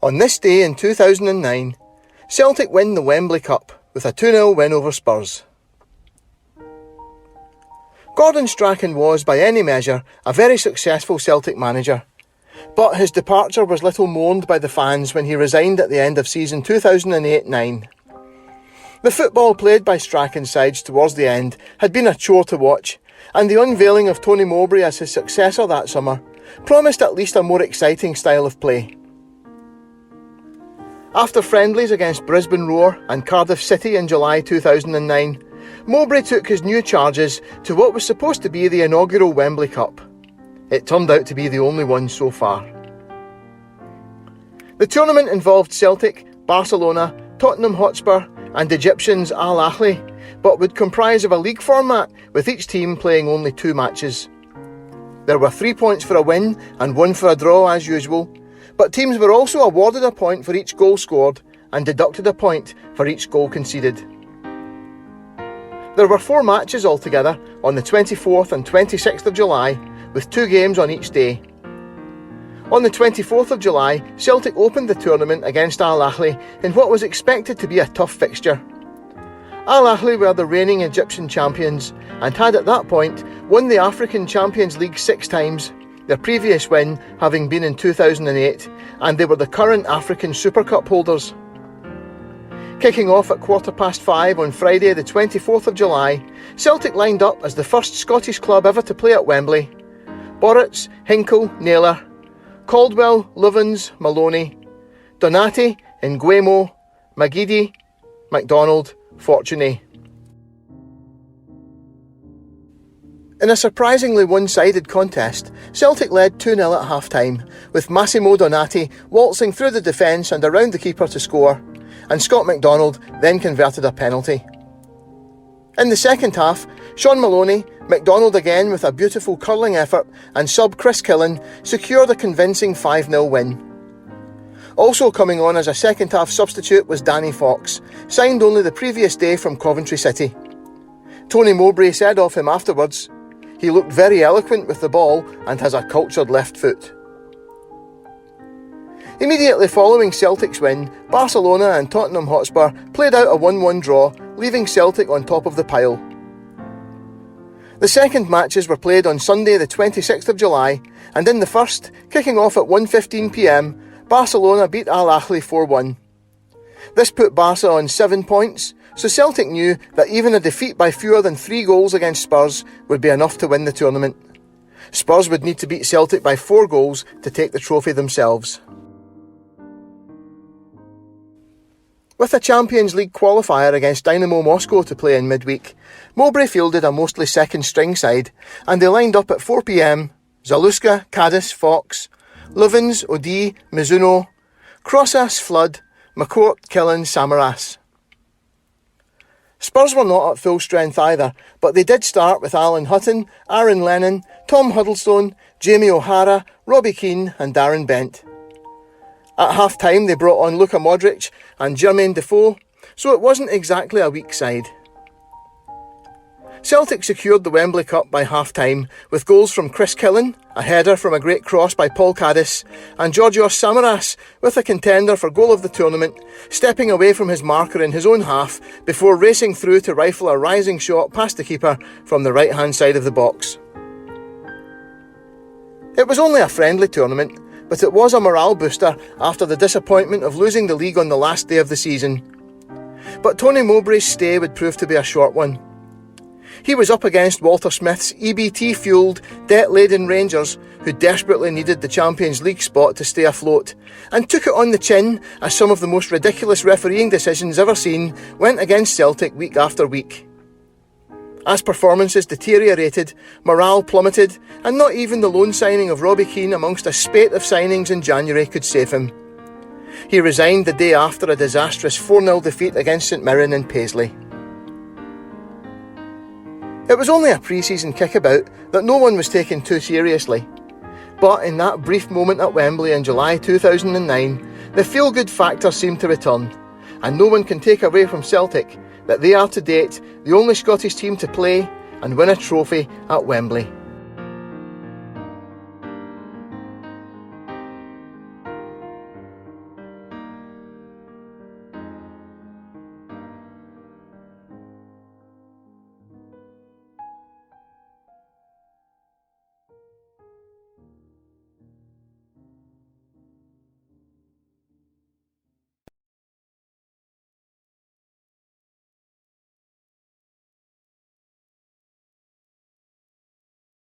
On this day in 2009, Celtic win the Wembley Cup with a 2-0 win over Spurs. Gordon Strachan was, by any measure, a very successful Celtic manager, but his departure was little mourned by the fans when he resigned at the end of season 2008-09. The football played by Strachan's sides towards the end had been a chore to watch, and the unveiling of Tony Mowbray as his successor that summer promised at least a more exciting style of play. After friendlies against Brisbane Roar and Cardiff City in July 2009, Mowbray took his new charges to what was supposed to be the inaugural Wembley Cup. It turned out to be the only one so far. The tournament involved Celtic, Barcelona, Tottenham Hotspur and Egyptians Al Ahly, but would comprise of a league format with each team playing only 2 matches. There were 3 points for a win and 1 for a draw as usual, but teams were also awarded a point for each goal scored and deducted a point for each goal conceded. There were 4 matches altogether on the 24th and 26th of July, with 2 games on each day. On the 24th of July, Celtic opened the tournament against Al Ahly in what was expected to be a tough fixture. Al Ahly were the reigning Egyptian champions and had at that point won the African Champions League 6 times, their previous win having been in 2008, and they were the current African Super Cup holders. Kicking off at 5:15 on Friday the 24th of July, Celtic lined up as the first Scottish club ever to play at Wembley. Boruc, Hinkle, Naylor, Caldwell, Lovens, Maloney, Donati, Nguemo, Magidi, MacDonald, Fortuné. In a surprisingly one-sided contest, Celtic led 2-0 at half-time, with Massimo Donati waltzing through the defence and around the keeper to score, and Scott MacDonald then converted a penalty. In the second half, Sean Maloney, MacDonald again with a beautiful curling effort, and sub Chris Killen secured a convincing 5-0 win. Also coming on as a second-half substitute was Danny Fox, signed only the previous day from Coventry City. Tony Mowbray said of him afterwards, "He looked very eloquent with the ball and has a cultured left foot." Immediately following Celtic's win, Barcelona and Tottenham Hotspur played out a 1-1 draw, leaving Celtic on top of the pile. The second matches were played on Sunday the 26th of July, and in the first, kicking off at 1:15 p.m, Barcelona beat Al Ahly 4-1. This put Barca on 7 points, so Celtic knew that even a defeat by fewer than 3 goals against Spurs would be enough to win the tournament. Spurs would need to beat Celtic by 4 goals to take the trophy themselves. With a Champions League qualifier against Dynamo Moscow to play in midweek, Mowbray fielded a mostly second-string side, and they lined up at 4 p.m, Zaluska, Caddis, Fox, Lovens, O'Dea, Mizuno, Crossas, Flood, McCourt, Killen, Samaras. Spurs were not at full strength either, but they did start with Alan Hutton, Aaron Lennon, Tom Huddlestone, Jamie O'Hara, Robbie Keane and Darren Bent. At half-time they brought on Luka Modric and Jermaine Defoe, so it wasn't exactly a weak side. Celtic secured the Wembley Cup by half-time with goals from Chris Killen, a header from a great cross by Paul Caddis, and Georgios Samaras with a contender for goal of the tournament, stepping away from his marker in his own half before racing through to rifle a rising shot past the keeper from the right-hand side of the box. It was only a friendly tournament, but it was a morale booster after the disappointment of losing the league on the last day of the season. But Tony Mowbray's stay would prove to be a short one. He was up against Walter Smith's EBT-fuelled, debt-laden Rangers, who desperately needed the Champions League spot to stay afloat, and took it on the chin as some of the most ridiculous refereeing decisions ever seen went against Celtic week after week. As performances deteriorated, morale plummeted, and not even the loan signing of Robbie Keane amongst a spate of signings in January could save him. He resigned the day after a disastrous 4-0 defeat against St Mirren in Paisley. It was only a pre-season kickabout that no one was taken too seriously. But in that brief moment at Wembley in July 2009, the feel-good factor seemed to return, and no one can take away from Celtic that they are to date the only Scottish team to play and win a trophy at Wembley.